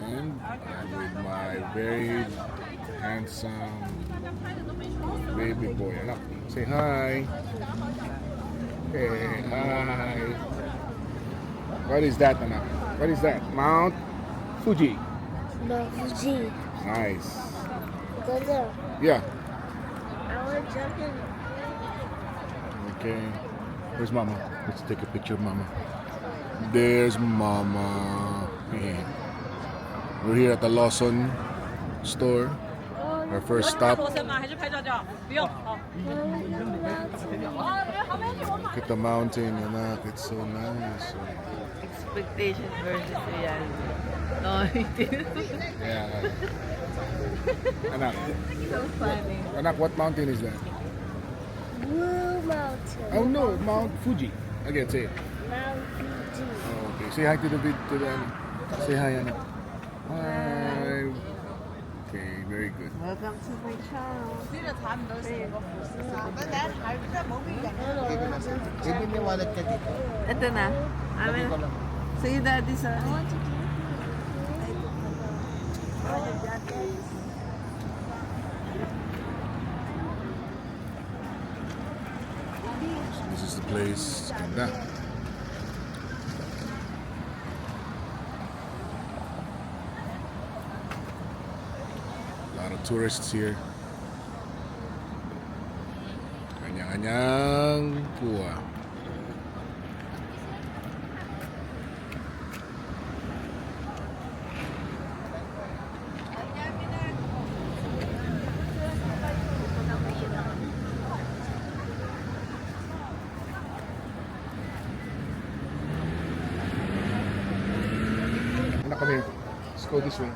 And I'm with my very handsome baby boy. Anak, say hi. Hey, hi. What is that, anak? What is that? Mount Fuji. Mount Fuji. Nice. Go there. Yeah. I want to jump in. Okay. Where's Mama? Let's take a picture of Mama. There's Mama. Yeah. We're here at the Lawson store. Our first stop. Look at the mountain, anak. It's so nice. Expectation versus reality. No, Yeah. Anak. so funny. Anak, what mountain is that? Blue Mountain. Oh no, Mount Fuji. Again, say it. Mount Fuji. Oh, okay. Say hi to the say hi, anak. Hi. Okay, very good. Welcome to my channel. Ibig may wallet ka dito. Ito na. Amin. Sige, daddy, sa... This is the place. Ganda. A lot of tourists here. Kanya-kanyang kuha. Anak, come here. Let's go this way.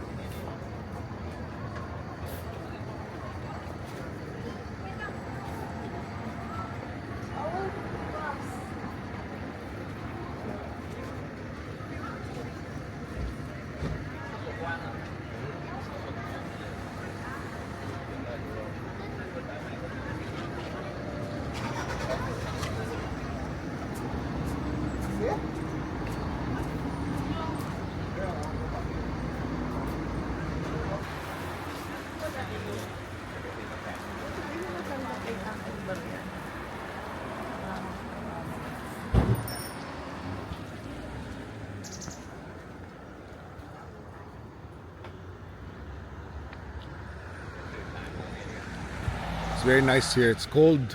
It's very nice here. It's cold.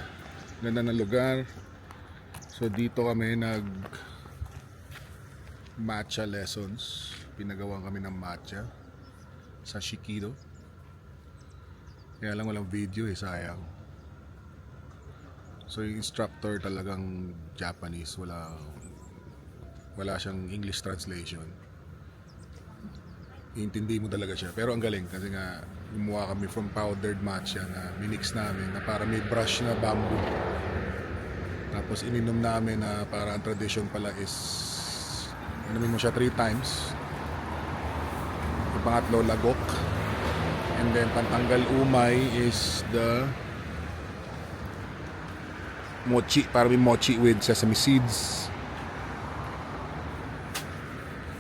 Ganda ng lugar. So dito kami nag matcha lessons. Pinagawa kami ng matcha sa Shikido. Kaya lang walang video sayang. So yung instructor talagang Japanese. Wala siyang English translation. Iintindi mo talaga siya. Pero ang galing kasi nga gumawa kami from powdered matcha na minix namin na para may brush na bamboo. Tapos ininom namin na para ang tradition pala is inumin mo siya 3 times. Yung pangatlo, lagok. And then pantanggal umay is the mochi. Para may mochi with sesame seeds.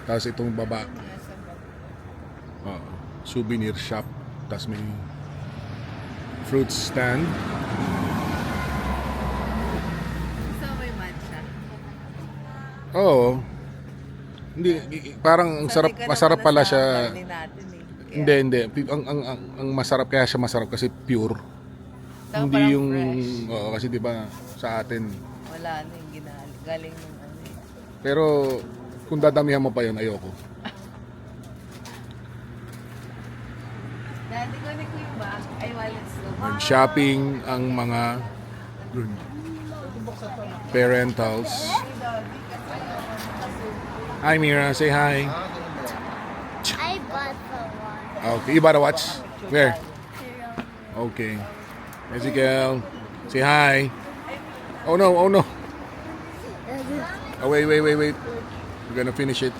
Tapos itong baba, souvenir shop. Tapos may fruit stand. So, may matcha. Oo. Hindi, parang ang sarap, masarap pala siya. Hindi. Ang masarap kaya siya masarap kasi pure. Saka Hindi parang yung fresh. kasi 'di ba sa atin. Wala na yung galing ng ano eh. Pero kung dadamihan mo pa 'yon, ayoko. Daddy, connect mo yung bag. Ay, wallets. Nag-shopping ang mga parentals. Hi Mira, say hi. I bought the one. Okay, you bought a watch? Where? Okay. Ezekiel, say hi. Oh no. Oh, wait. We're gonna finish it.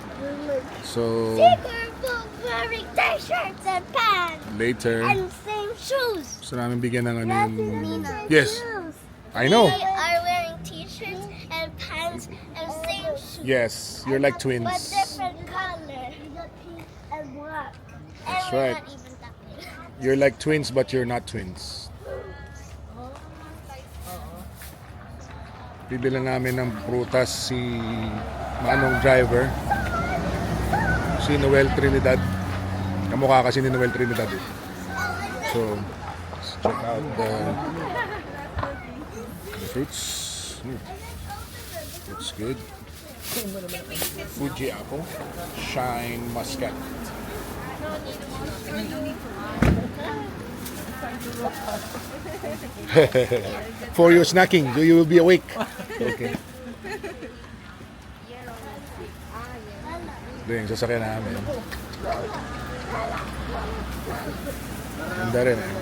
So, Secret book wearing t-shirts and pants later. and same shoes. Gusto namin bigyan ng ano yung... Nina. Yes, Shoes. I know. We are wearing t-shirts and pants and same shoes. Yes, you're like But twins. different color. We got pink and black. right. Not even that big. You're like twins but you're not twins. Bibilan namin ng prutas si Manong driver. Si Noel Trinidad. Kamukha kasi ni Noel Trinidad eh. So, let's check out the fruits. Looks good. Fuji apple. Shine muscat. For your snacking, so you will be awake. Okay. Ito yung sasakyan namin. Ganda rin eh.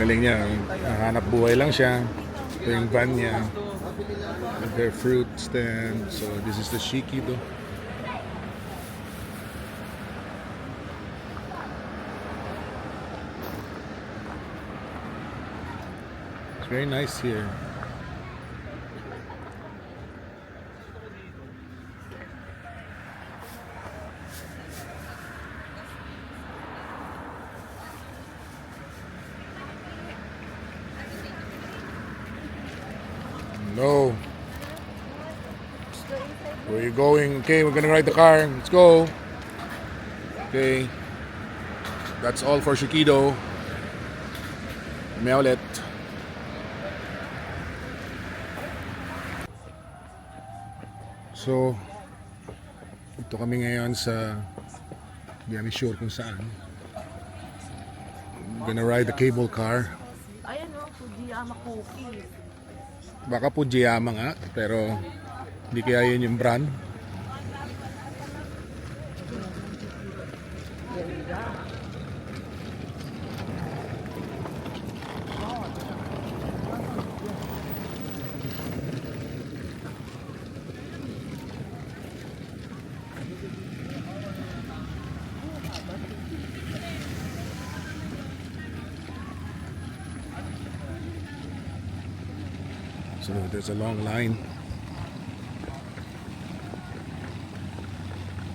Galing niya. Hanap buhay lang siya. Ito yung van niya. With their fruit stand. So this is the Shikido. It's very nice here. No. Where you going? Okay, we're gonna ride the car. Let's go. Okay. That's all for Shikido. May ulit. So, ito kami ngayon sa, hindi kami sure kung saan. We're gonna ride the cable car. Ayan o, Fujiyama cookies. Baka Fujiyama nga, pero hindi kaya yun yung brand. So there's a long line.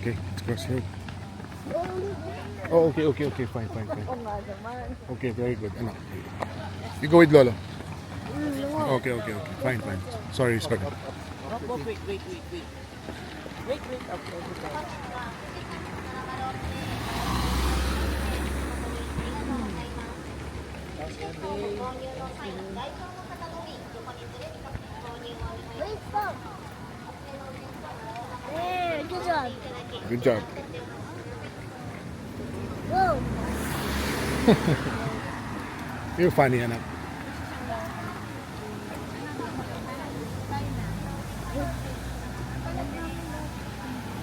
Okay, let's cross road. Oh, okay, fine. Okay, very good. Ano? You go with Lolo. Okay, fine. Sorry. Oh, wait. Wait, okay. Wait, stop. There, good job. Good job. Go. You're funny, anak.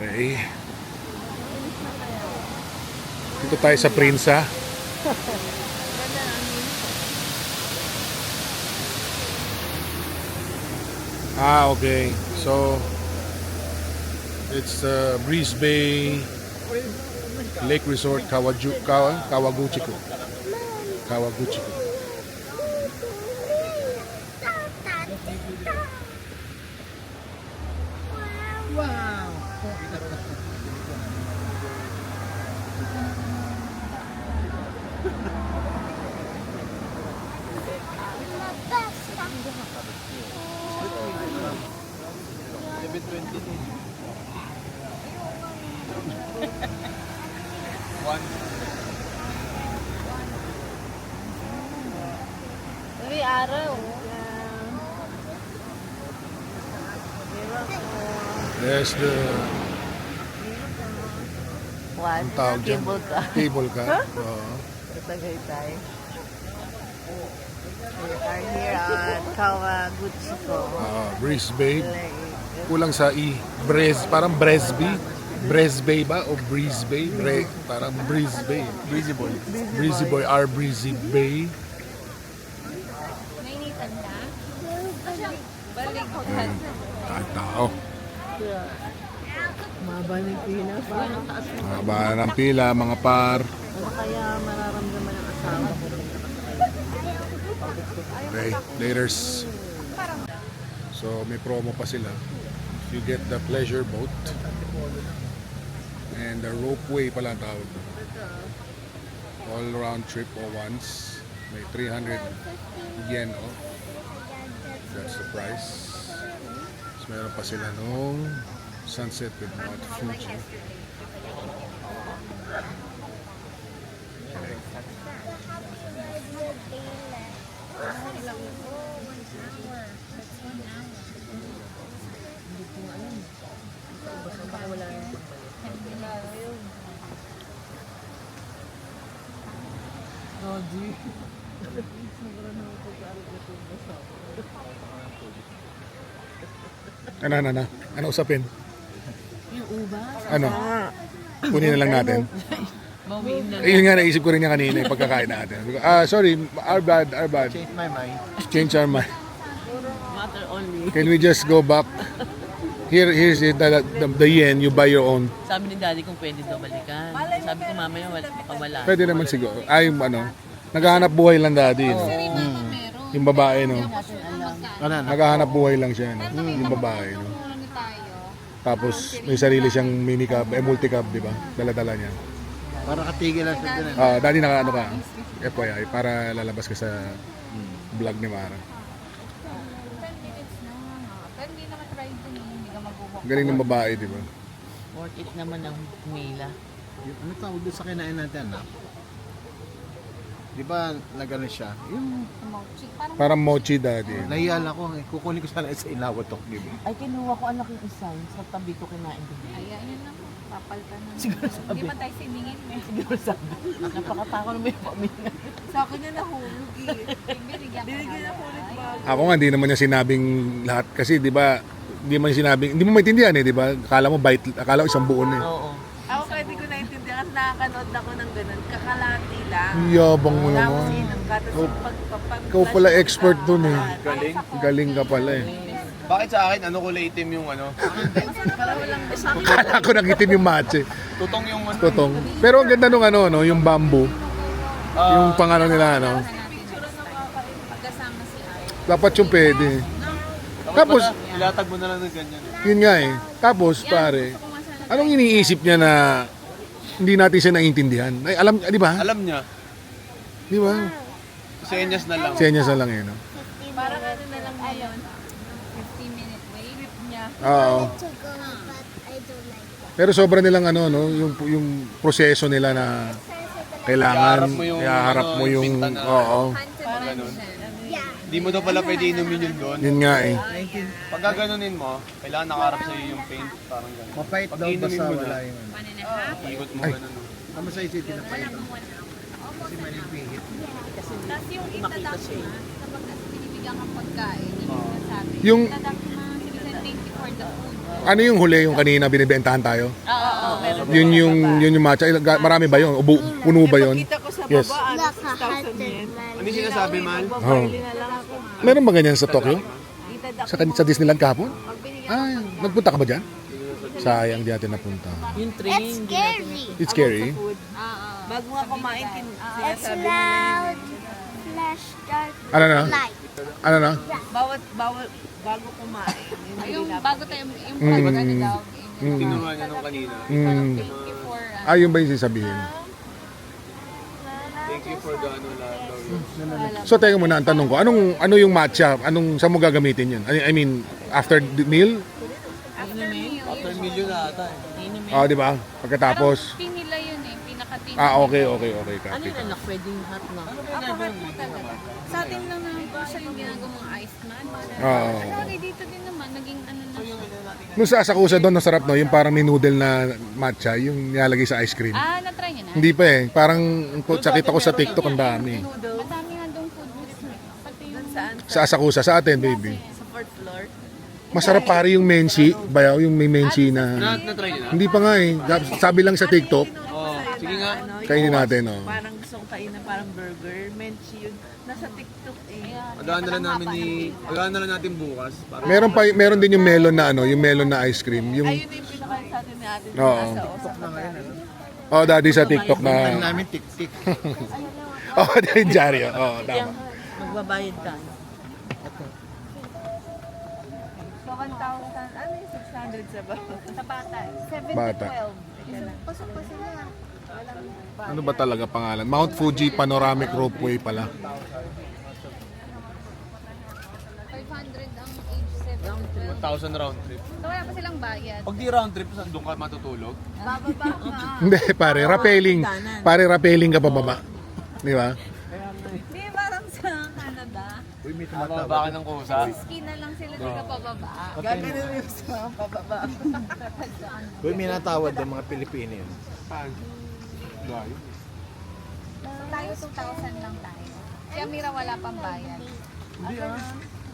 Okay. Dito tayo sa Prinsa. Okay. So, it's Breeze Bay Lake Resort Kawaguchiko. Wow! Uy, araw. There's the One, ang tawag dyan. cable car. Cable car. Oo. Tagaytay. We are here at Kawaguchiko Breeze Bay. Lake. Kulang sa E. Parang Bresby. Bresby ba? O Breeze Bay? Parang Breeze Bay. Breezy Boy. Breezy Boy. Our Breezy Bay. Tao. Maba ng pila. Parang taas mo. Mahaba ng pila, mga par. Ano kaya mararamdaman ng asawa ko? Okay, laters. So may promo pa sila. You get the pleasure boat and the ropeway pala ang tawag doon. All round trip o once. May 300 yen off. That's the price. So meron pa sila nung Sunset with Mount Fuji. Ano usapin? Yung ubas. Ano? Kunin na lang natin. Bawiin na. Yun nga, naisip ko rin niya kanina yung pagkakain natin. Sorry, our bad. Change my mind. Change our mind. Water only. Can we just go back? Here's it, the yen, you buy your own. Sabi ni daddy kung pwede daw balikan. Sabi ko mamaya baka wala. Pwede naman siguro. Ay, naghahanap buhay lang daddy. No? Yung babae, no? Alam. Naghahanap buhay lang siya, no? Yung babae, no? Tapos may sarili siyang mini cab, multi-cab, di ba? Dala-dala niya. Para katigil lang sa dyan. Daddy, naka-ano ka? FYI, para lalabas ka sa vlog ni Mara. 10 minutes na. Pero hindi naman try dun eh. Hindi ka mag-walk. Galing ng babae, di ba? Worth it naman ang Mila. Ano tawag doon sa kinain natin, anak? Di ba nagano siya? Yung Mochi. Parang Parang mochi, daddy. nahiyala ko, kukunin ko sana sa ilawatok, di ba? Ay, kinuha ko anak yung isa. Sa tabi ko kinain din. ayan yun lang. Papalitan na. Siguro sabi. Hindi pa tayo siningin eh. Siguro sabi. Napakatako na may pamilya. Sa akin na nahulog eh. Binigyan ako ulit bago. Ako nga, hindi naman niya sinabing lahat. Kasi, di ba, hindi man sinabing, hindi mo maintindihan eh, di ba? Akala mo isang buo na eh. Oo. Ako pwede ko naintindihan kasi nakakanood ako ng ganun. Kakalati lang. Yabang mo Tapos naman. inom ka. Tapos pag Ikaw pala expert dun eh. Galing. Galing ka pala eh. Bakit sa akin, ano kulay itim yung ano? Kala ko nagitim yung matche. Tutong yung ano. Totong. Pero ang ganda nung ano, no, yung bamboo. Yung pangano nila, no. Pagkasama si Ay. Dapat yung pwede. Tapos, Ilatag mo na lang ng ganyan. yun nga eh. Tapos, pare, anong iniisip niya na hindi natin siya naiintindihan? Ay, alam, di ba? Alam niya, Di ba? senyas na lang. Senyas na lang eh, no? Parang ano na lang ngayon. 15-minute wait. Trip niya. Oo. To go, but I don't like that. Pero sobra nilang ano, no, yung proseso nila na kailangan Iharap mo yung, iharap ano, mo yung yung, pinta na- oo. Ganun. Yeah. Di mo daw pala pwede inumin yun doon. Yun nga eh. Pag gaganunin mo, kailangan nakaharap sa'yo yung paint. Parang ganun. Mapait Pag daw inumin basta mo wala na, yung ano. ikot mo Ay. ganun. no? Tama sa isipin na pait. Kasi malipihit. Tapos yung itadak na kapag binibigyan kang pagkain, yung sabi. Yung- Itadak na thank you for the food. Ano yung huli yung kanina binibentahan tayo? Oo, meron. Yun yung matcha. Marami ba yun? Puno ba yun? Kita ko sa Yes. baba, ano, Like 6,000 yen. Ano yung sinasabi, Mal? Babili na lang ako. Meron ba ganyan sa Tokyo? Itadak Sa Disneyland kahapon? Ay, nagpunta ka ba dyan? Sayang di natin napunta. Yung train. It's scary. It's scary. food. Bago nga kumain, It's sinasabi nila loud. Flash dark Ano na? light. Ano na? bawat bago kumain. Yung bago tayo, yung Mm. pag ano daw. Kinuha niya nung kanina. Mm. Thank you for Ayun ba yung sasabihin? Thank you for the ano lahat daw yun. So teka muna, ang tanong ko, ano yung matcha? Saan mo gagamitin yun? I mean, after the meal? After million na ata eh. Oh, di ba? Pagkatapos. Pero pinila yun eh, pinaka-tin. Okay. Ano Copy. yun anak? Pwedeng hot na. Ako po talaga. Sa atin lang naman po siya yung ginagawang iced matcha. Oo. Sorry, dito din naman, naging ano na siya. Nung sa Asakusa doon, nasarap no? Yung parang may noodle na matcha, yung nilalagay sa ice cream. Na-try niyo na? Hindi pa eh. Parang, sakita ko sa TikTok, ang dami. Madami nga doon food booths. Pati yung Saan? Sa Asakusa, sa atin, baby. Sa fourth floor. Masarap pare yung menchi, bayaw, yung may menchi na... Na-try niyo na? Hindi pa nga eh. Sabi lang sa TikTok, Oo, sige nga. kainin natin, oh. Parang gusto kong kainin parang burger. Menchi yun. Nasa TikTok eh. Agahan na lang natin bukas. Para Meron din yung melon na yung melon na ice cream. Yung Ayun na yung pinakain sa atin ni ate. Oo. Nasa Osaka. Oh, daddy sa TikTok Ano na... namin tik-tik. Oh, yung dyaryo. Oh, tama. Magbabayad ka. So, 1,000, ano yung 600 sa ba? Sa bata. 7 Bata. to 12. Pasok pa sila. Ano ba talaga pangalan? Mount Fuji Panoramic Ropeway pala. 500 ang age 7 to 12. 1,000 round trip. So wala pa silang bayad. Pag di round trip, saan doon ka matutulog? Bababa ka. Hindi, pare, rappelling. Pare, rappelling ka pababa. Di ba? Hindi, parang sa Canada. Uy, may Tumaba ka ng kusa. Ski na lang sila di ka pababa. Gaganon yung sa pababa. Uy, may natawad ng mga Pilipino yun. Gayo. Tayo 2,000 lang tayo. Si Amira wala pang bayad. Hindi ah.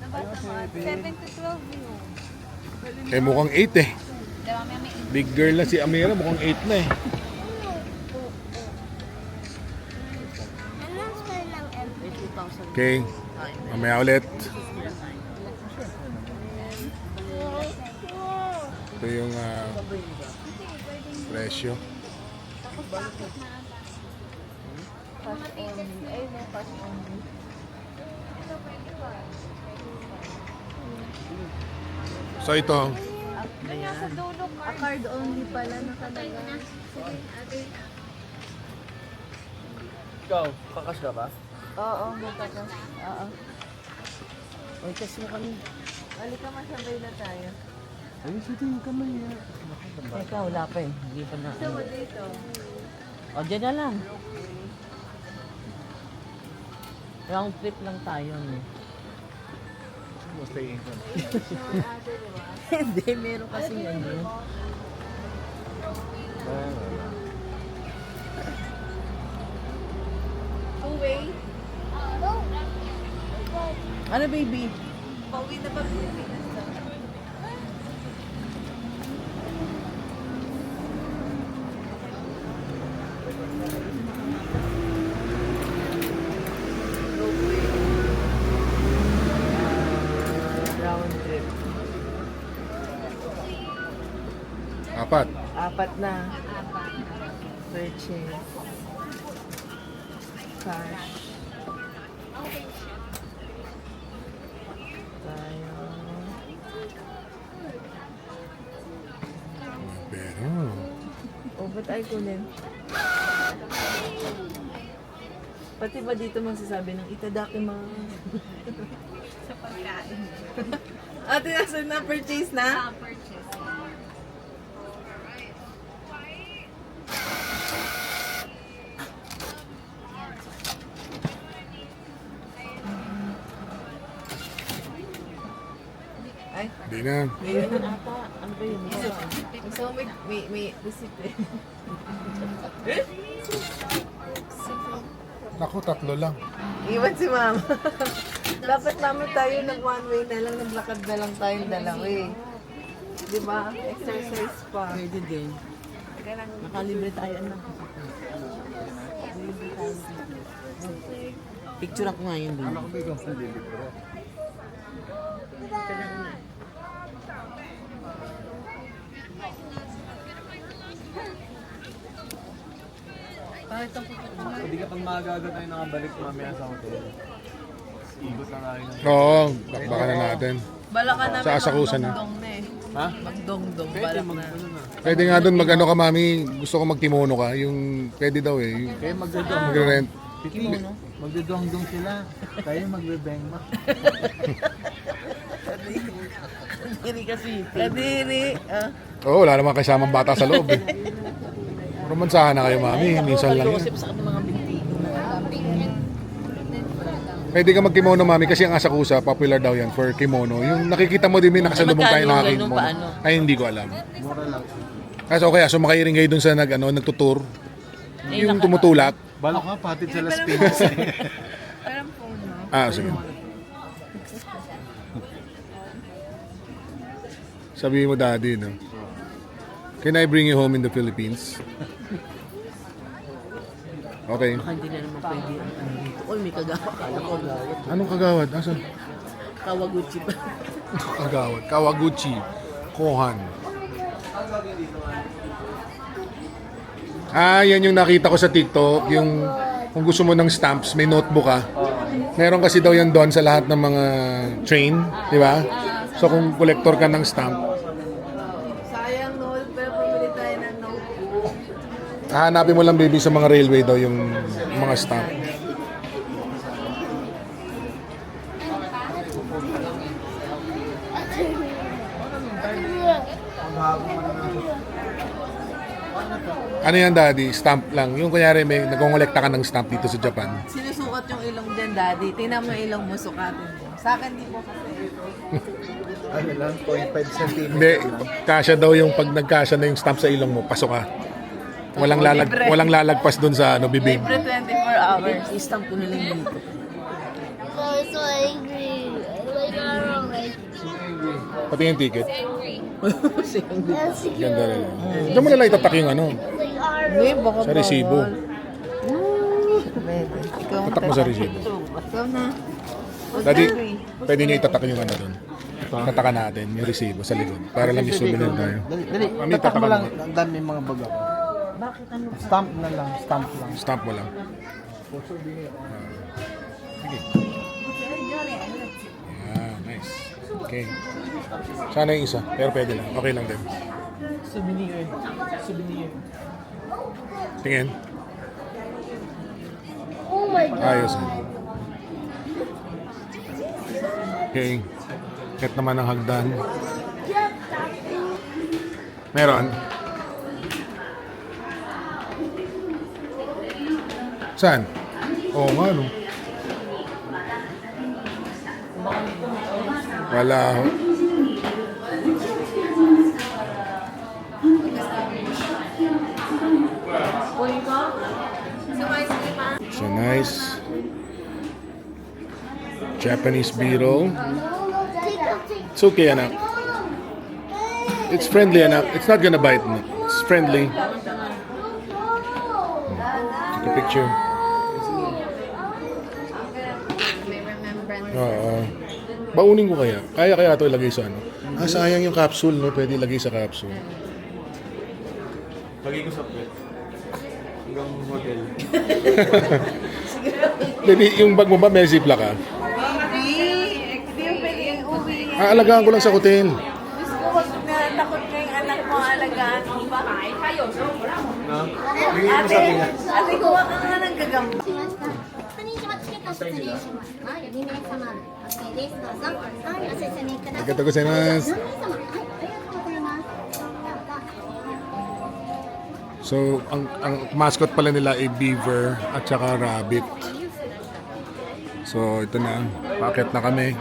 7 to 12 yun. Eh, mukhang 8 eh. Diba, may Big girl na si Amira, mukhang 8 na eh. Okay, mamaya ulit. Ito yung presyo. So ito, nasa dulo card. Card only pala nakalaga. Ikaw, kakas ka ba? Oo, magkakas. Oo. Uy, kasi mo kami. Halika, masabay na tayo. Ay, sige yung kamay niya. Teka, wala pa eh. Hindi pa na. Ito mo dito. O, dyan na lang. Round trip lang tayo. No? Basta yun ka. Hindi, meron kasi yan. Eh. Two-way. Ano, baby? Pauwi na ba Pilipinas? Round trip. 4. Apat na. Purchase. Cash. Tayo. Pero, O, ba't ay kunin? Pati ba dito magsasabi ng itadaki mga... Sa pagkain. Ate, nasa na purchase na? Purchase. Ay, di na. mayroon ata. Ano ba yun? So, may receipt eh. Naku, 3 lang. Iwan si mama. Dapat namin tayo ng one way na lang, naglakad na lang tayong dalawa eh. Di ba? Exercise pa. Pwede din. Nakalibre tayo anak. Picture ako ngayon din. Ano ko ba yung full delivery? Hindi ka pag maaga tayo nakabalik mamaya sa hotel. Ikot na tayo. Oo, bakbakan na natin. Bala ka namin Sa asakusan na. magdongdong na eh. Ha? Magdongdong. Pwede Balak mag na. ano na. Pwede nga doon mag-ano ka, mami. Gusto ko magtimono ka. Yung, pwede daw eh. Yung, Kaya magdodong. magre-rent. Magdodong sila. Tayo magbebengma. Kadiri kasi. Kadiri. Oo, wala naman kasamang bata sa loob eh. Romansahan na kayo, mami. Minsan lang yan. Joseph sa kanyang mga binti. Pwede ka magkimono, mami, kasi ang asakusa, popular daw yan for kimono. Yung nakikita mo din, may nakasalubong tayo magkano na yung ganun, kimono. paano? Ay, hindi ko alam. Mura lang. Kasi okay, sumakay rin kayo dun sa nagtutour. Eh, Yung tumutulak. Balak nga, patid sa Las Piñas eh. Parang phone, no? Ah, sige. Sabihin mo, daddy, no? Can I bring you home in the Philippines? Okay. Baka hindi na naman pwede ang ano dito. Uy, may kagawa. Anong kagawad? Asan? Kawaguchi pa. Kagawad. Kawaguchi. Kohan. Yan yung nakita ko sa TikTok. Yung kung gusto mo ng stamps, may notebook ka. Meron kasi daw yan doon sa lahat ng mga train, di ba? So kung collector ka ng stamp, Sayang no, pero pumili tayo ng notebook. hahanapin mo lang baby sa mga railway daw yung mga stamp. Ano yan daddy? Stamp lang. Yung kunyari may nagkongolekta ka ng stamp dito sa Japan. Sinusukat yung ilong dyan, daddy. Tingnan mo yung ilong mo, sukatin mo. Sa akin, di mo kasi. Ano lang, 0.5 cm. Hindi, kasya daw yung pag nagkasya na yung stamp sa ilong mo, pasok ka. Walang lalagpas doon sa bibig. Libre 24 hours. I-stamp ko nila yung dito. So angry. Like, I don't like Pati yung ticket. That's Ganda rin. Diyan mo nalang itatak yung ano, Like, I Hindi, baka sa resibo. Pwede. Ikaw Tatak mo sa resibo. Ikaw na. Daddy, pwede nyo itatak yung ano doon. Tatakan natin yung resibo sa likod. Para lang isubilin tayo. Dali, Mami, tatak mo tatakan lang. mo. Ang dami yung mga bag ako. Bakit ano? Stamp na lang, stamp lang. Stamp mo lang. Sige. Nice. Okay. Sana yung isa, pero pwede lang. Okay lang din. Souvenir. Souvenir. Tingin. Oh my god. Ayos. Okay. Kahit naman ang hagdan. Meron. Saan? Oo nga, no? Wala ho. So nice. Japanese beetle. It's okay, anak. It's friendly, anak. It's not gonna bite. Anak. It's friendly. Take a picture. May remembrance. Oo. Baunin ko kaya. Kaya ito ilagay sa ano. Sayang yung capsule, no? Pwede ilagay sa capsule. Lagi ko sa pet. Hanggang hotel. Baby, yung bag mo ba may ziplock ka? Hindi yung pwede yung uwi. Aalagaan ko lang sa hotel. Gusto ko wag na takot ka yung anak mo, alagaan mo ba? Ate, kuha ka nga ng gagamba. しました。確認します。チケット失礼します。はい、2名様。OK です。どうぞ。はい、お進みください。 Arigatou gozaimasu. 何名様。はい、ありがとうございます。 So, ang mascot pala nila ay beaver at saka rabbit. So, ito na. Packet na kami.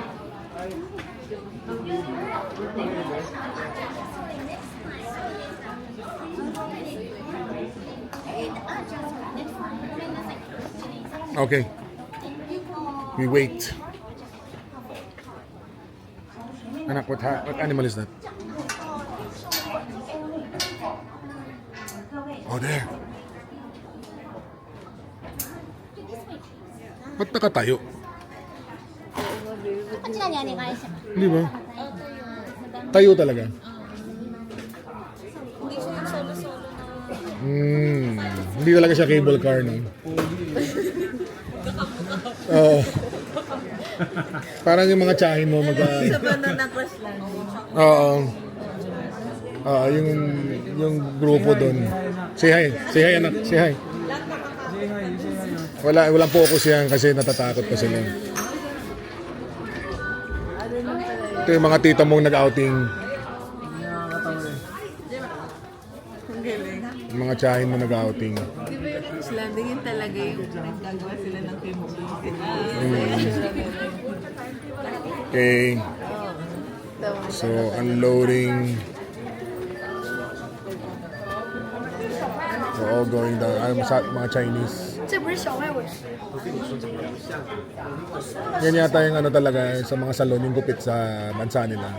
Okay. We wait. Anak, what animal is that? Oh, there. Ba't nakatayo? こちらにお願いします。 Hindi ba? Tayo talaga. Hindi talaga siya cable car, no? Oo. Parang yung mga tsahin mo Sa banana crush lang. Oo. Yung grupo doon. Say hi. Say hi, anak. Say hi. Walang focus yan kasi natatakot pa sila. Ito yung mga tita mong nag-outing. Ang galing. Yung mga tsahin mo nag-outing. Di ba yung cruise landing yun talaga yung nagagawa sila ng chemistry? Okay. So, unloading. We're all going down. Mga Chinese. Yan yata yung ano talaga sa mga salon, yung gupit sa bansa nila.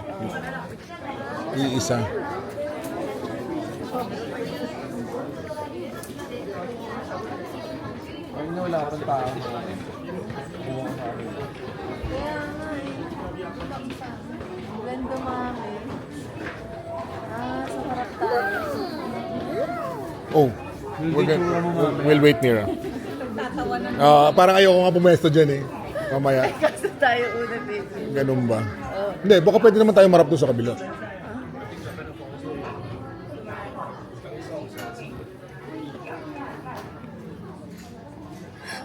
Iisa. Ayun na wala akong tao. Ganda, mami. Sa harap tayo. Oh, We'll wait, Mira. Parang ayoko nga pumesto dyan eh. Mamaya. Kasi tayo una, baby. Ganun ba? Hindi, baka pwede naman tayo marap doon sa kabila.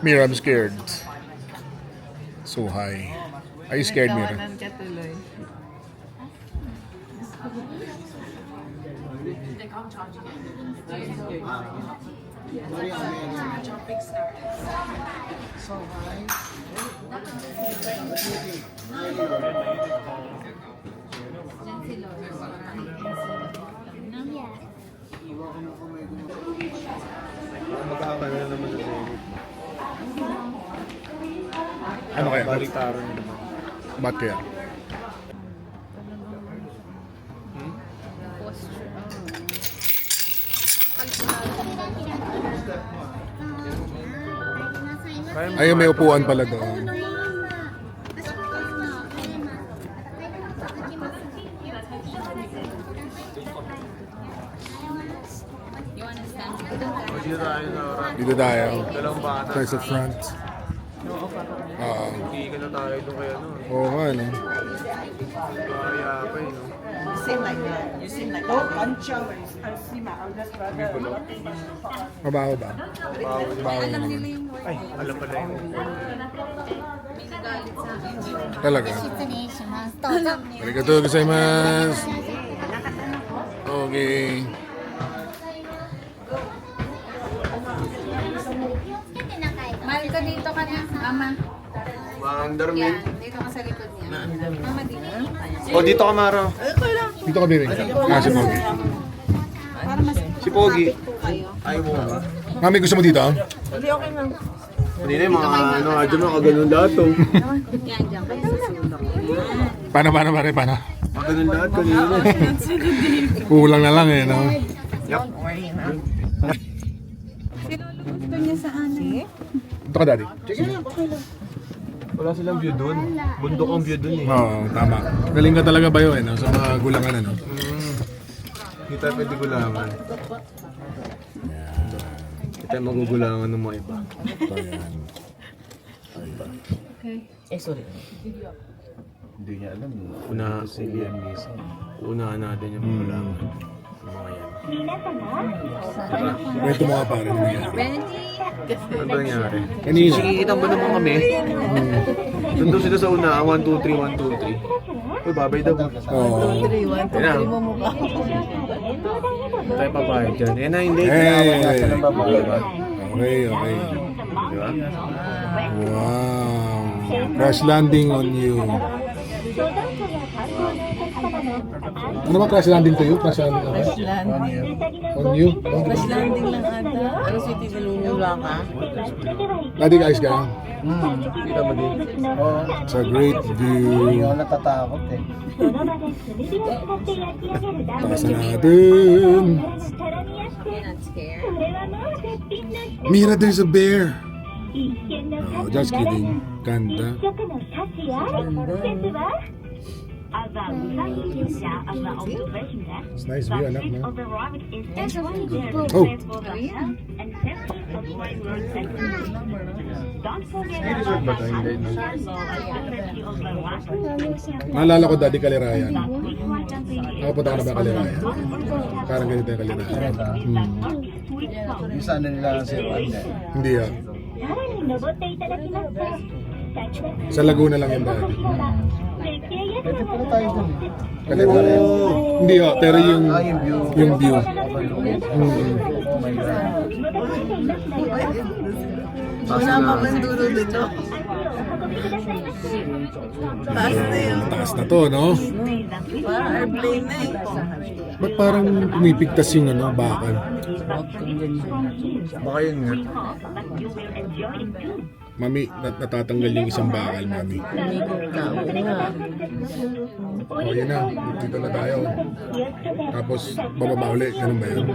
Mira, I'm scared. So high. Are you scared, Mira? Tawanan ka tuloy. Magkakakala na naman sa Zenith. Ano kaya? Baliktaran nila. Ba't kaya? Posture. Ay, may upuan pala doon. Dito tayo sa oras. Dito tayo. Dalawang bata. Tayo sa front. Hindi ka na tayo doon kaya no. Oo nga, no? Kaya pa eh, no? You seem like that. You seem like that. Mabaho ba? Bawal. Mabaho Alam naman. nila yung word. Ay, alam pala yun. May nagalit sa akin. Talaga. 失礼します。どうぞ。 Arigatou gozaimasu. Okay. 気をつけて仲良く。 Mahal ko dito ka na, Mama. Maandar mo. Yan, dito ka sa likod niya. Mama, dito. O, dito ka, Mara. Dito ka, baby. Si Pogi. Si Pogi. Ayaw mo ba? Mami, gusto mo dito? Hindi, okay lang. Hindi na yung mga ano, adyo mo, kaganon lahat to. Yan, dyan kayo susunod. Paano? Kaganon lahat kanina. Kulang na lang eh, no? Gusto niya sa anin. Dito ka, daddy. Wala silang view dun. Bundok ang view dun eh. Oo, tama. Galing ka talaga ba yun, eh, no? Sa mga gulangan, ano? Hindi tayo pwede gulangan. Hindi tayo magugulangan ng mga iba. Ito yan. Eh, sorry. Hindi niya alam. Unahan natin yung magulangan. Mga yan. Kwento mo nga pare. Ano nangyari? Ano ba nangyari? Kanina. Nakikita mo naman kami. Nandun sila sa una, 1, 2, 3, 1, 2, 3. Uy, babay daw. Oo. 3, 1, 2, 3 mo mukha. Tayo papayag dyan. Eh na, hindi. Hey! Kailangan sa ng babae ba? Okay, okay. Di ba? Wow. Crash landing on you. Ano ba crash landing to you? Crash landing on Crash landing. on you? Crash landing lang ata. Ano si tinulula ka? Daddy, guys ka? Kita mo din. It's a great view. natatakot eh. Taas na natin. You're not scared? Mira, there's a bear. Oh, just kidding. Ganda. It's nice view, anak, no? There's a really good book. Oh, naalala ko, Daddy, Kalirayan. Nakapunta ka na ba Kalirayan? Parang ganito yung Kalirayan. Yung sana nila si Wanda. Hindi yan. Sa Laguna lang yung Daddy. Pwede pala tayo dun. Kalirayan. Hindi ho, pero yung view. Wala pa bang dulo dito? Taas na yun. Taas na to, no? Parang airplane na eh. Ba't parang pumipigtas yung bakal? Baka yun nga. Mami, natatanggal yung isang bakal, Mami. Umikot ka. Oo nga. O, yun na. Dito na tayo. Tapos, bababa ulit. Ganun ba yun?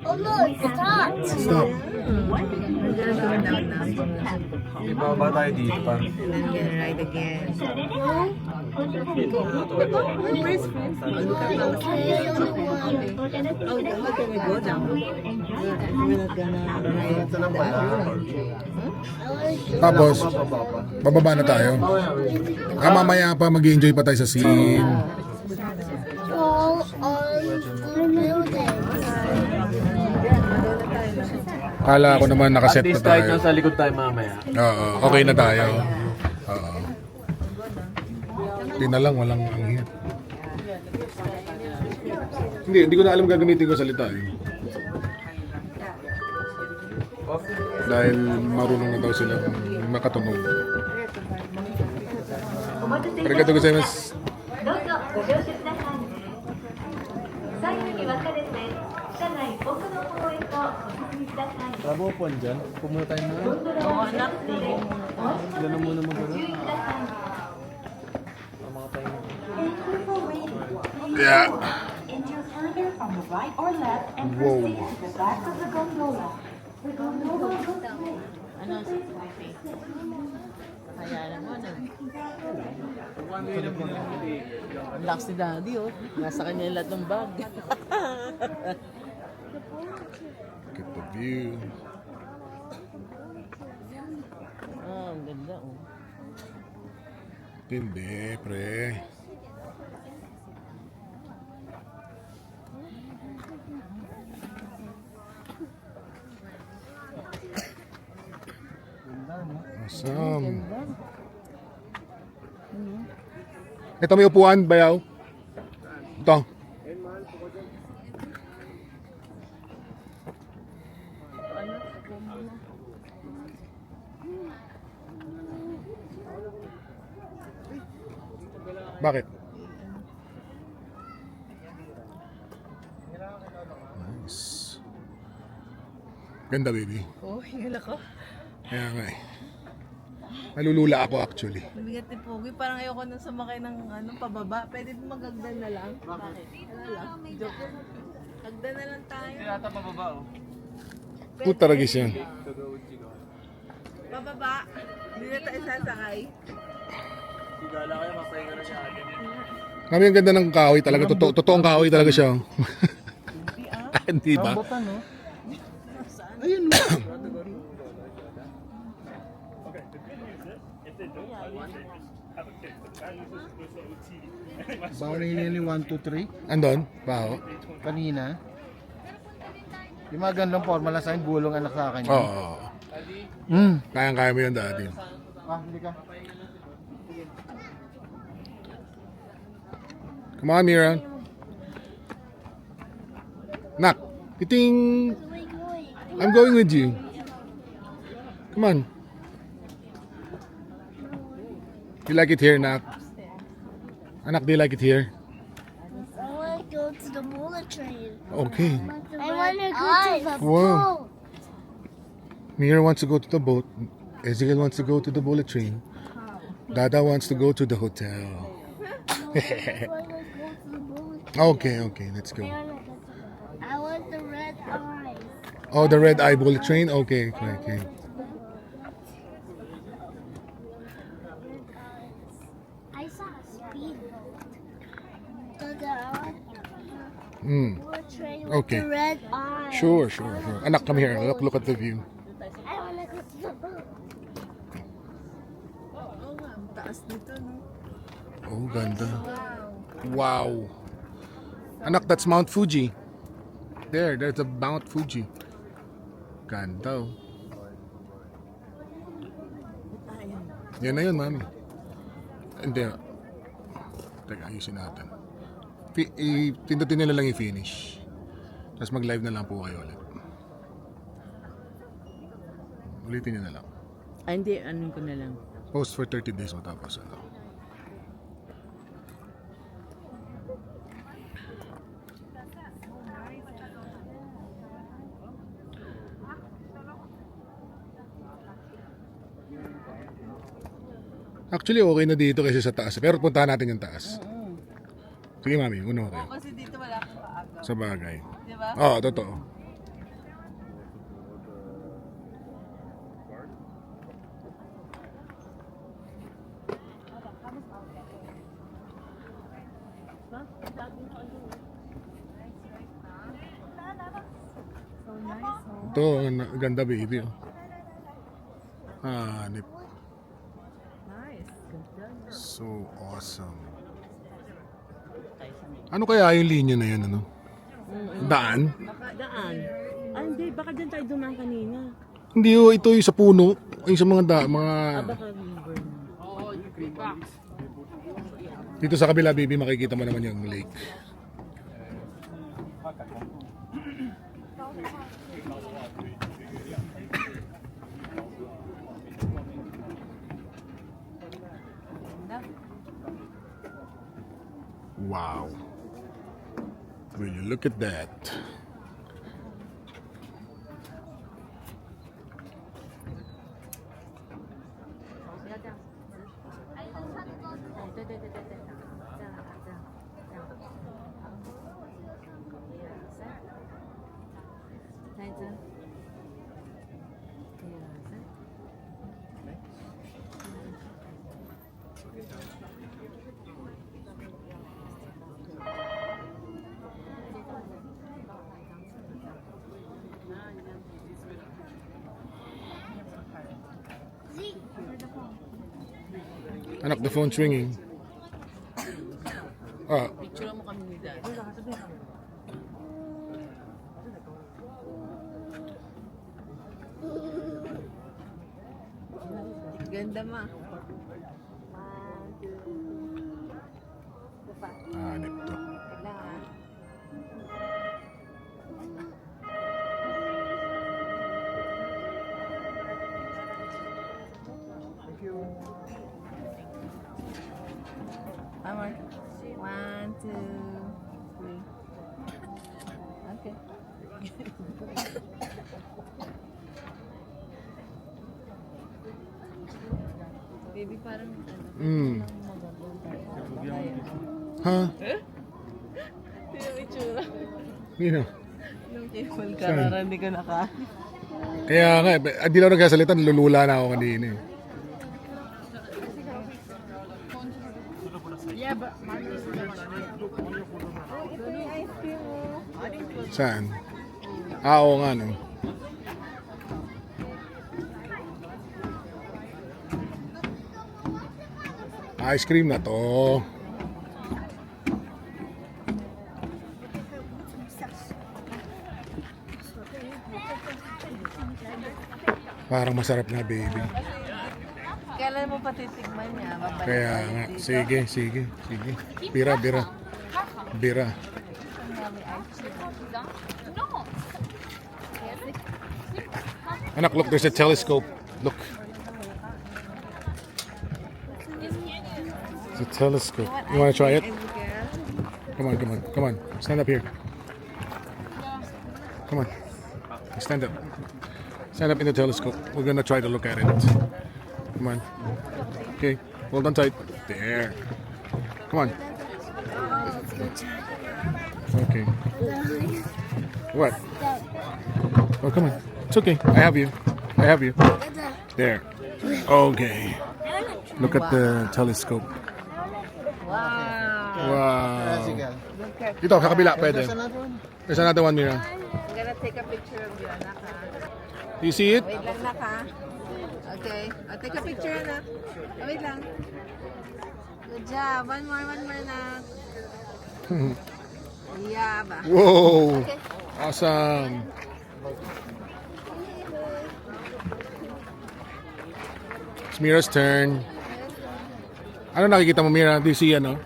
Almost. Stop. Stop. Gagawin namin namin. Okay, bababa tayo dito pa. And then gonna ride again. Oh, we're not gonna go down. We're not gonna ride Ito lang pala. Tapos, bababa na tayo. Mamaya pa mag-enjoy pa tayo sa scene. All on the building. Kala ko naman At nakaset na least kahit tayo. nasa likod tayo mamaya. Oo, okay na tayo. Oo. Hindi na lang, walang anghit. Hindi ko na alam gagamitin ko salita eh. Dahil marunong na daw sila makatunog. Arigatou gozaimasu. どうぞご乗車ください。左右に分かれて車内奥の方へとお進みください。 Rabo po dyan. Pumunta tayo na. Oo, anak. Gano'n muna mag-gano'n. Mga tayo. Yeah. Enter further from the right or left and Whoa. proceed to the back of the gondola. The gondola goes away. Ano sa wifi? Kaya mo na. Ang lakas ni Daddy, oh. Nasa kanya lahat ng bag. Look at the view. Ah, ang ganda, oh. Hindi, pre. Awesome. Ito may upuan, bayaw. Ito. Bakit? Nice. Ganda, baby. Oh, hingal ako. Kaya nga eh. Nalulula ako actually. Mabigat ni Pogi. Parang ayoko nang sumakay ng pababa. Pwede magagdan na lang. Bakit? Ano lang? Joke. Hagdan na lang tayo. Yata pababa oh. Puta ragis yan. Pababa. Hindi na tayo sasakay. Sigala kayo, mapahinga na siya atin. Kami ang ganda ng kahoy talaga. Totoong kahoy talaga siya. Hindi ba? no? Bawal hinili 1, 2, 3. Andon? Baho? Kanina. Yung mga ganlang forma lang sa akin, bulong anak sa akin. Oo. Kayang-kaya mo yan dati. Hindi ka. Come on, Mira. Nak, kiting. I'm going with you. Come on. You like it here, Nak? Anak, do you like it here? I want to go to the bullet train. Okay. I want to go to the Wow. boat. Mira wants to go to the boat. Ezekiel wants to go to the bullet train. Dada wants to go to the hotel. I want to go to the bullet Okay, let's go. I want the red eyes. Oh, the red eye bullet train? Okay. I saw a speedboat. I want Mm. the bullet train with Okay. the red eyes. Sure. Anak, come here. Look at the view. I want to go to the boat. Oo nga, ang taas nito, no? Oh, ganda. Wow. Anak, that's Mount Fuji. There's a Mount Fuji. Ganda. Oh. Yan na yun, mami. Hindi. Teka, ayusin natin. Pindutin nila lang i-finish. Tapos mag-live na lang po kayo ulit. Ulitin nyo na lang. Ay, hindi. Ano ko na lang. Post for 30 days matapos ano. Actually, okay na dito kasi sa taas. Pero puntahan natin yung taas. Sige, mami. Uno kayo. Kasi dito wala akong kaagaw. Sa bagay. Di ba? Oo, totoo. Ito, ang ganda baby. Oh. Hanip. So awesome. Ano kaya yung linya na yan, ano? Daan? Baka daan. Ah, hindi. Baka dyan tayo dumaan kanina. Hindi oh, ito yung sa puno. Yung sa mga mga... Baka river na. Dito sa kabila, baby, makikita mo naman yung lake. Wow. Will you look at that? Anak, the phone's ringing. Ah, Picture mo kami ni Dad. Ganda ma. hanip to. Amor. 1, 2, 3. Okay. Baby, parang Ha? yung itsura. Yun know. Nung table ka, parang hindi ko naka... Kaya nga, hindi lang nagkasalita, nalulula na ako kanina eh. Saan? Ah, oo nga no. Ice cream na to. Parang masarap na baby. Kailan mo patitigman niya? Babalik Kaya tayo nga, dito. sige, sige, sige. Bira, bira. Bira. Anak, look, there's a telescope. Look. It's a telescope. You want to try it? Come on, come on, come on. Stand up here. Come on. Stand up. Stand up in the telescope. We're gonna try to look at it. Come on. Okay, hold on tight. There. Come on. Okay. What? Oh, come on. It's okay. I have you. I have you. There. Okay. Look at the telescope. Wow. Dito, sa kabila, pwede. There's another one, Mira. I'm gonna take a picture of you, anak, ha? Do you see it? Wait lang, anak, ha? Okay. I'll take a picture, anak. Oh, wait lang. Good job. One more, anak. Yeah, ba? Whoa. Awesome. It's Mira's turn. Ano nakikita mo, Mira? Do you see ano?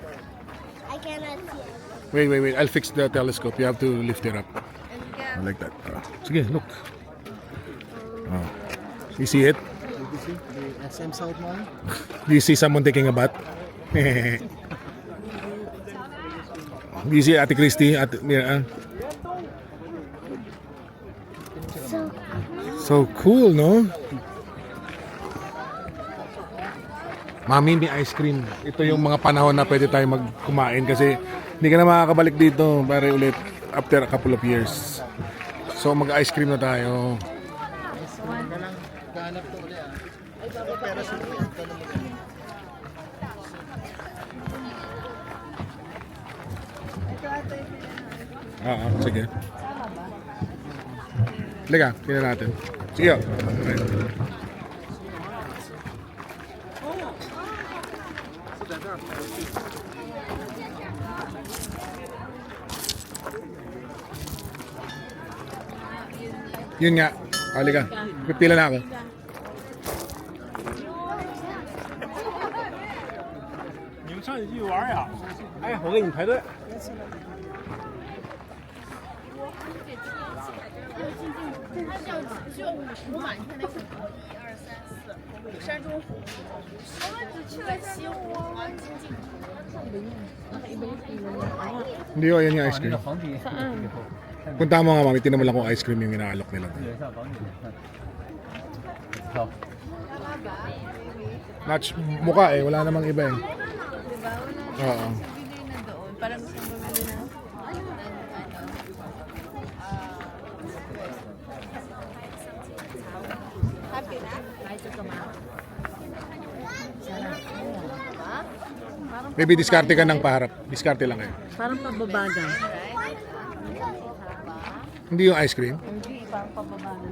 I cannot see it. Wait, wait, wait. I'll fix the telescope. You have to lift it up. Like that. Sige, look. Oh. You see it? Did you see the SM South Mall? Do you see someone taking a bath? Do you see Ate Christy? Ate Mira? So cool, no? Mami, may ice cream. Ito yung mga panahon na pwede tayo magkumain kasi hindi ka na makakabalik dito pare ulit after a couple of years. So mag-ice cream na tayo. Kahanap to ulit ah. Pero sa Oo, sige. Liga, tingnan natin. Sige. Okay. Yun nga. Halika. Pipila na ako. Hindi ko, yan yung ice cream. Punta mo nga, mami. Tinan mo lang kung ice cream yung inaalok nila. Match mukha eh. Wala namang iba eh. Diba? Wala Oo. bibili na doon. Parang gusto mo bumili na. Happy na? Maybe diskarte ka ng paharap. Diskarte lang kayo. Parang pababaga. Hindi yung ice cream. Hindi, parang pababaga.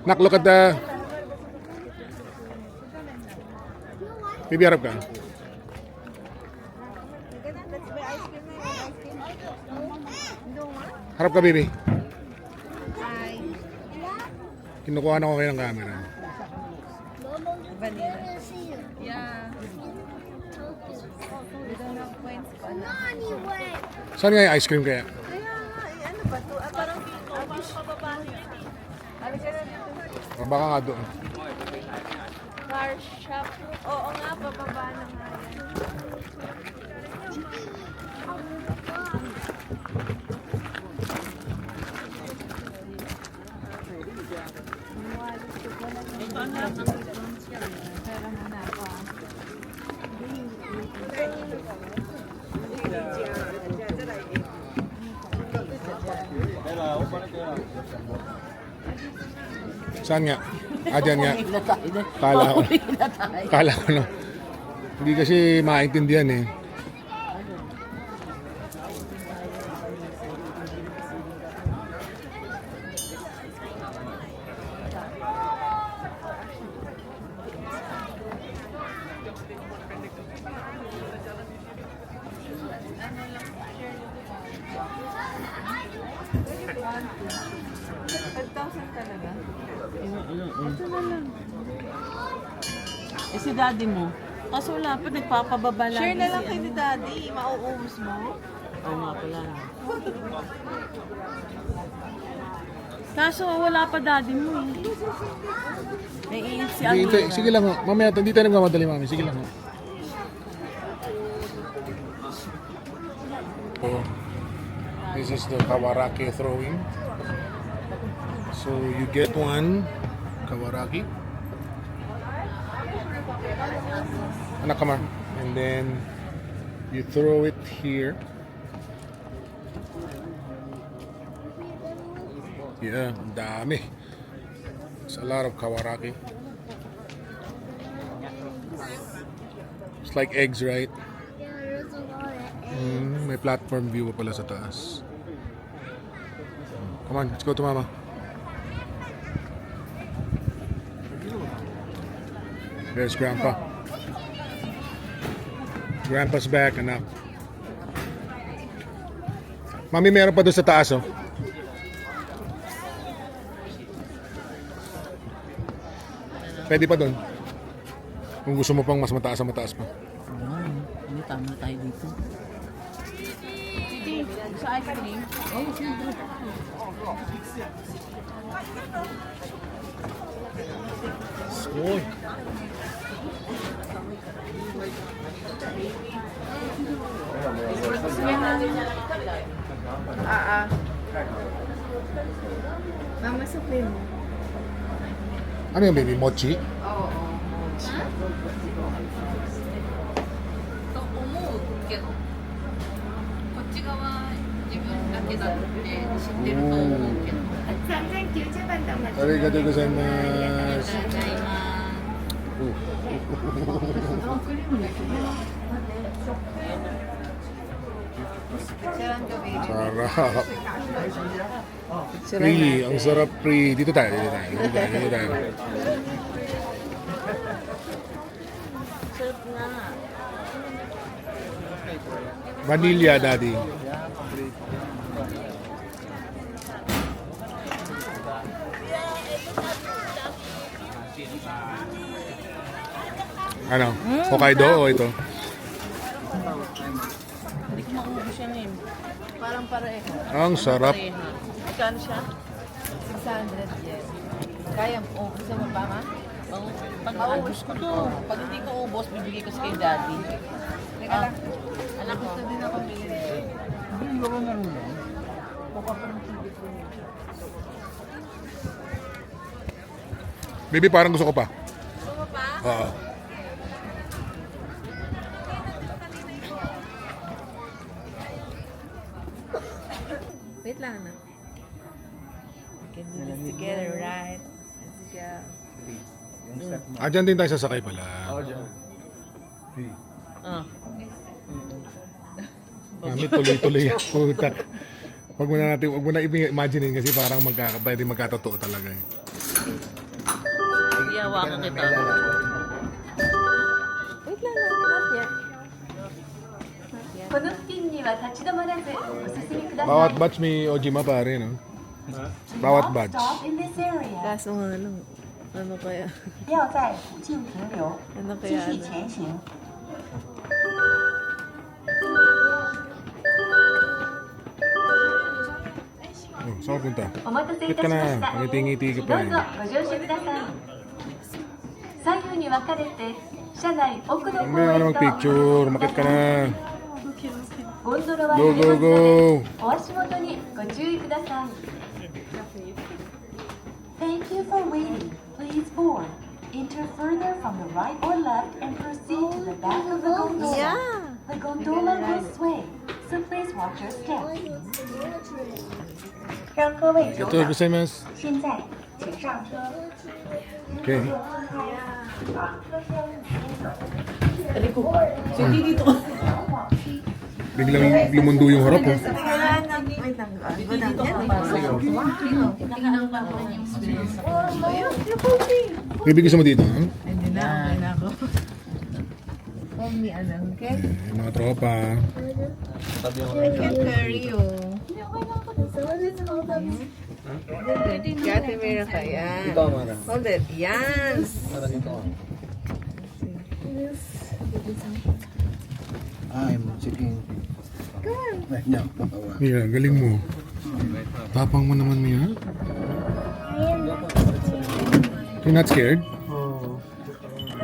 Nak, look at the... Maybe harap ka. Harap ka, baby. Kinukuha na ko kayo ng camera. Vanilla. Yeah. We don't have points pa na. Saan nga yung ice cream kaya? Kaya nga, ano ba to? Parang pababa niya. Halika na dito. O baka nga doon. Car shop. Oo nga, pababa na nga yan. Pera muna ako ah. Saan nga? Ah, dyan nga. Kala ko. Kala ko no. Hindi kasi maintindihan eh. Talaga? Ito na lang. Eh si daddy mo? Kaso wala pa, nagpapababa lang. Share na lang kay ni Daddy. Mauubos mo. Oo nga pala. Kaso wala pa daddy mo eh. Naiinit si Hindi, Almira. sige lang ho. Mamaya, hindi tayo nagmamadali, mami. Sige lang ho. So, this is the Kawaraki throwing. So, you get one Kawaraki. Anak, come on. And then, you throw it here. Yeah, ang dami. It's a lot of Kawaraki. It's like eggs, right? May platform view pa pala sa taas. Come on, let's go to mama. There's grandpa. Grandpa's back, anak. Mami, meron pa doon sa taas, oh. Pwede pa doon. Kung gusto mo pang mas mataas pa. Ano, tama na tayo dito. Sa ice cream. Oh, sige. Uy. Mama, supply mo. Ano yung baby? Mochi? と思うけど、こっち側自分だけだって知ってると思うけど。 3090番でお待ち Arigatou gozaimasu. ありがとうございます。Picturean ka, baby. Sarap. Picture Pre, ang sarap pre. Dito tayo, dito tayo, dito tayo, dito tayo. Sarap nga. Vanilla, daddy. Ano? Hokkaido o ito? Hindi ko maubos yan eh. Parang pareho. Ang sarap. Magkano siya? 600 yen. Kaya mo, gusto mo pa ma? Pag maubos ko to. Pag hindi ko ubos, bibigay ko sa kay daddy. Teka lang. Anak, gusto din ako bilhin. Baby, parang gusto ko pa. Gusto mo pa? Oo. Wait lang na. We can do this together, right? Let's go. Ah, dyan din tayo sasakay pala. Ah. Mami, tuloy-tuloy yan. Putak. Wag mo na natin, wag mo na i-imaginein kasi parang pwede magkatotoo talaga eh. Iyawakan kita. Wait lang na. Not yet. この付近には立ち止まらずお進みください。 Bawat batch may Ojima pare, no? Bawat batch. Stop in this area， Kaso nga lang. Ano kaya? 不要在附近停留， Ano 继 kaya? 续 Ano? 前行。 Oh, saan ka punta? お待たせい Quit た ka しま na. した。 Pangiti-ngiti ka ど pa う eh. ぞご乗車ください。左右に分かれて車内奥の方 May ano へと mag-picture. Makit ka na. ゴンドラは Go, 揺れ go, ますの go. でお足元にご注意ください。Thank you for waiting. Please board. Enter further from the right or left and proceed to the back of the gondola. Yeah. The gondola will sway, so please watch your step. 让各位游 Ito, 览， gozaimasu. 现在请上车。 Okay. Sige dito. Biglang lumundo yung harap, oh. Wala na. Wait lang. Madam, yan. Baby, gusto mo dito, ha? Hindi na. Okay na ako. Call me, anak. Okay? Yung mga tropa. I can carry you. Kaya meron ka. Yan. Hold it. Yan. Ay, sige. No, Mia, galing mo. Tapang mo naman, Mia. You're not scared?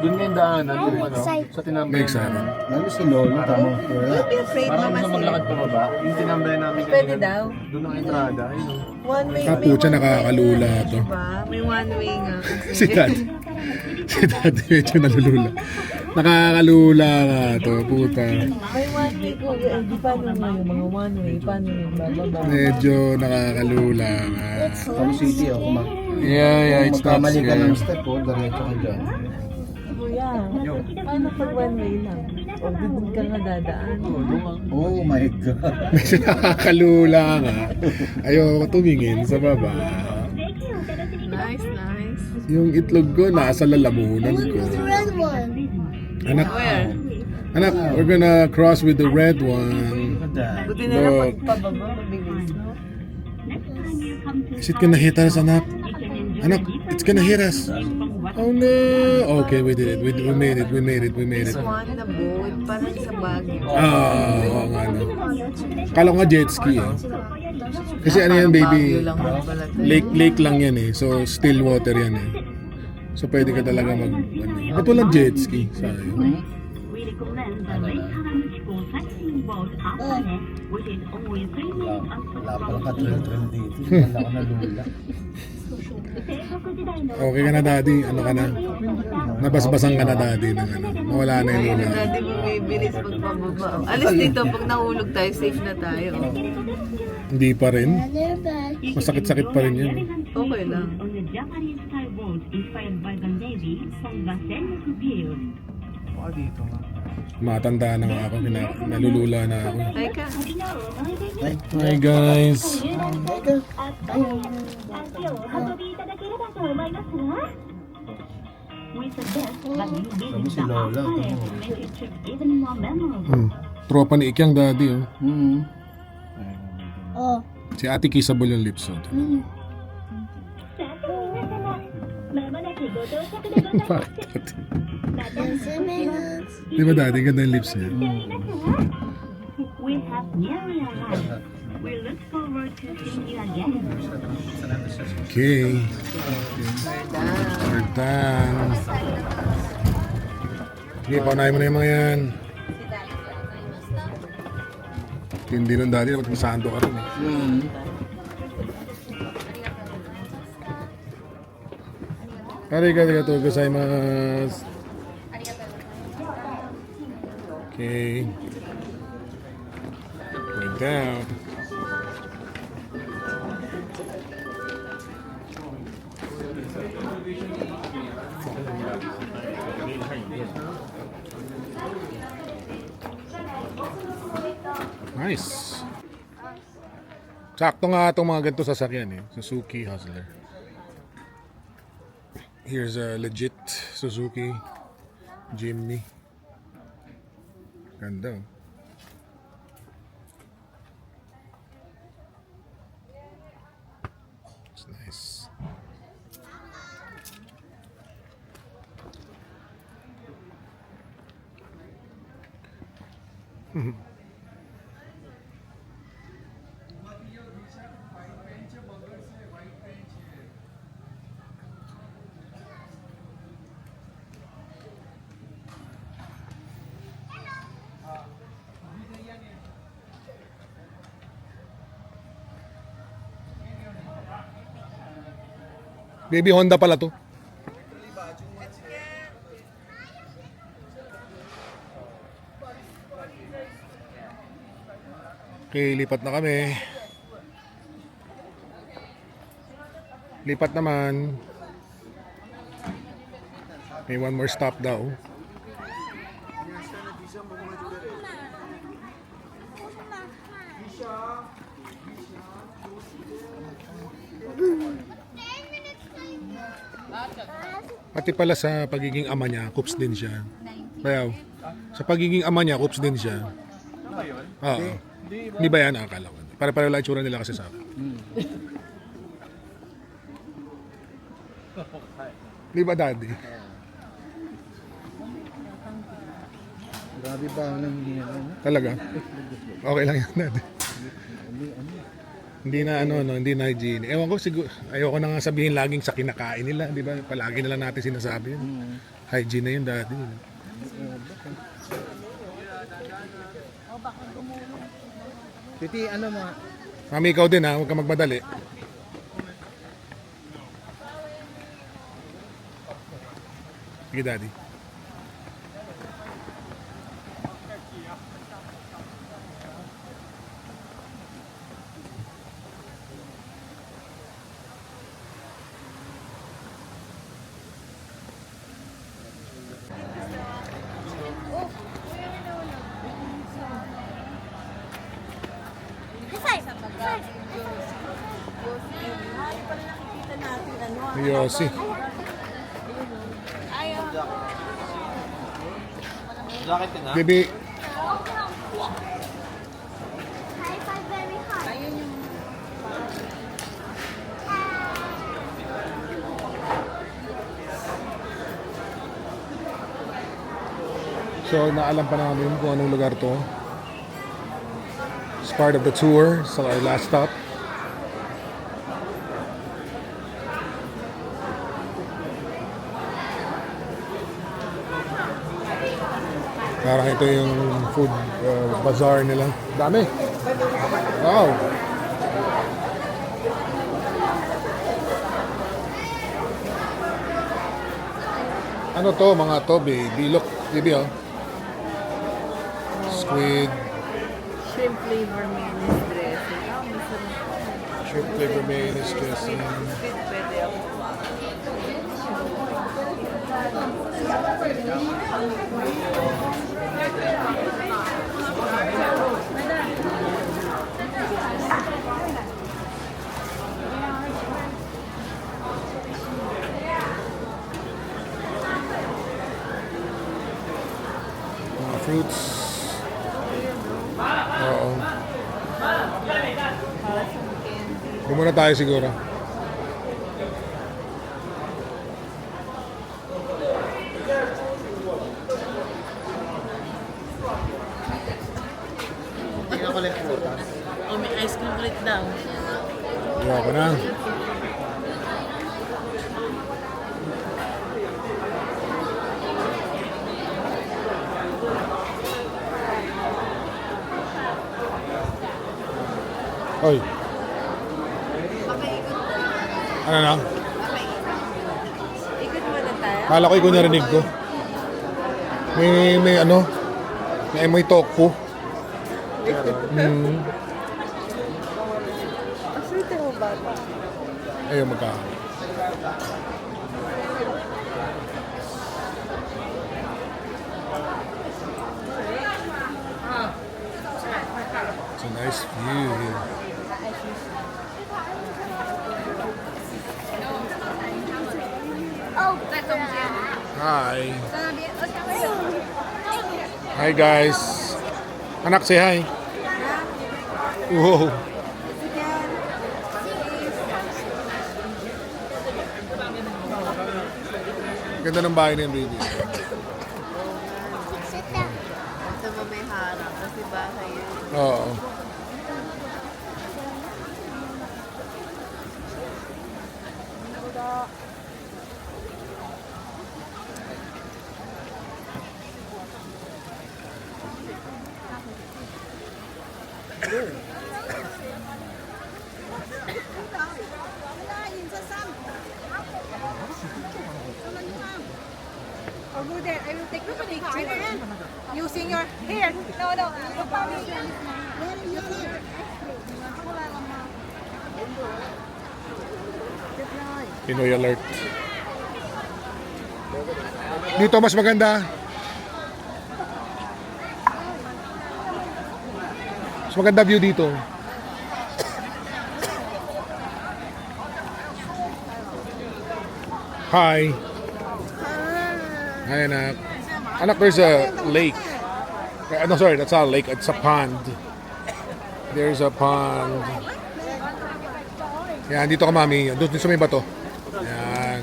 Doon nga yung daanan, yung ano, sa tinambayan. May excited. lalo si Lolo, tama. Don't be afraid, Parang Mama. gusto maglakad pa baba. Yung tinambayan namin kanina. Pwede daw. Doon ang entrada. Ayun. One way. Ah, pucha, nakakalula to. Diba? May one way nga. Kasi. Si Dad. Si Dad medyo nalulula. Nakakalula ka to, puta. May one way ko. Di paano nga yung mga one way? Paano yung bababa? Medyo nakakalula ka. Kami City, oh. Yeah, it's not Magkamali ka ng scary. step, oh. Diretso ka dyan. Kuya, paano pag one way lang? O doon ka nga dadaan? Oh my God. Medyo nakakalula ka. Ayoko tumingin sa baba. Nice, nice. Yung itlog ko nasa lalamunan ko. Anak, anak, we're gonna cross with the red one. Buti na lang Look. pagpababa, mabilis, no? Is it gonna hit us, anak? Anak, it's gonna hit us. Oh no! Okay, we did it. We made it. We made it. We made it. One na boat. Parang sa Baguio. Oo nga no. Kala ko nga jet ski eh. Kasi ano yan, baby? Baguio lang naman pala to. Lake lang yan eh. So, still water yan eh. So, pwede ka talaga mag... Ano, ba't walang jet ski? Sayang. Wala pala ka drill dito. Wala ko nalula. Okay ka na, daddy? Ano ka na? Nabasbasan ka na, daddy? Ng ano? Mawala na yung lula. Dati bumibilis pagpababa. Alis dito, pag nahulog tayo, safe na tayo. Hindi pa rin. Masakit-sakit pa rin yun. Okay lang. On the Japanese style boat inspired by the Navy from Basenmu period. Baka dito nga. Matanda na nga ako, nalulula na ako. Teka. Hi guys! 足をお運びいただければと思いますが We suggest that you visit the Lola, outlet to make your trip even more memorable. Tropa ni Ikyang daddy oh. Oh. Si Ate Kissable yung lips oh. まもなくご到着でございます。 Bakit? 娘が Di ba daddy, ganda yung lips niya? We have nearly arrived. We look forward to seeing you again. Okay. We're done. Sige, paunahin mo na yung mga yan. Hindi nun daddy, dapat masando ka rin eh. Arigato gozaimasu. Okay. We're down. Nice. Sakto nga itong mga ganito sasakyan eh. Suzuki Hustler. Here's a legit Suzuki Jimny. Ganda oh. It's nice. Baby Honda pala to. Okay, lipat na kami. Lipat naman. May one more stop daw. Pati pala sa pagiging ama niya, coops din siya. Bayaw. Sa pagiging ama niya, coops din siya. Oo. Hindi ba yan? Akala ko. Pare-pareho lang itsura nila kasi sa akin. Di ba daddy? Grabe ba ang nangyayari? Talaga? Okay lang yan daddy. Hindi na hindi na hygiene. Ewan ko siguro, ayoko na nga sabihin laging sa kinakain nila, di ba? Palagi na lang natin sinasabi yun. Hygiene na yun daddy. Titi, ano mga... Mami, ikaw din ha, huwag ka magmadali. Sige daddy. Yosi. Jacket din ha? Baby, high five very hard. so naalam pa namin kung anong lugar to. It's part of the tour, so our last stop. Parang ito yung food bazaar nila. Dami. Wow. Ano to mga to baby? Look, baby oh. Squid, Shrimp flavor mayonnaise dressing. Ah, masarap. Shrimp flavor mayonnaise dressing. Pwede ako. Mga fruits. Oo. Doon muna tayo siguro. Tingnan ko lang yung prutas. Oh, may ice cream ulit daw. Ayoko na. Oy. Ano na? Ikot muna tayo. Kala ko ikaw narinig ko. May ano? May tofu. Aswerte mo bata. Ayaw magka. It's a nice view here. Hi. Hi guys. Anak, say hi. Whoa. Ganda ng bahay na yung baby. Ito mo may harap kasi bahay yun. Oo. I'll go there. I will take the picture. Using your hair. No, no. Pinoy alert. Dito mas maganda. Mas maganda view dito. Hi. Hi, anak. Anak, there's a lake. No, sorry, that's not a lake. It's a pond. There's a pond. Yan, dito ka, mami. Doon sa may bato. Yan.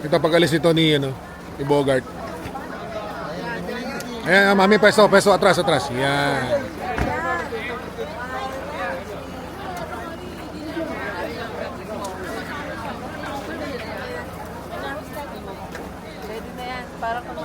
Ito pag-alis ito ni, ni Bogart. Ayan, mami, peso, atras. Yan. Pwede na yan. Para kung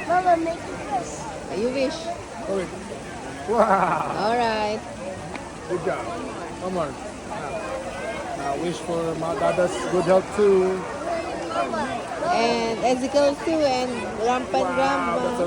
Mama, make this. you wish. Okay. Wow. Alright. Good job. One more. Now wish for my dada's good health too. And Ezekiel too and Rampant Grandma.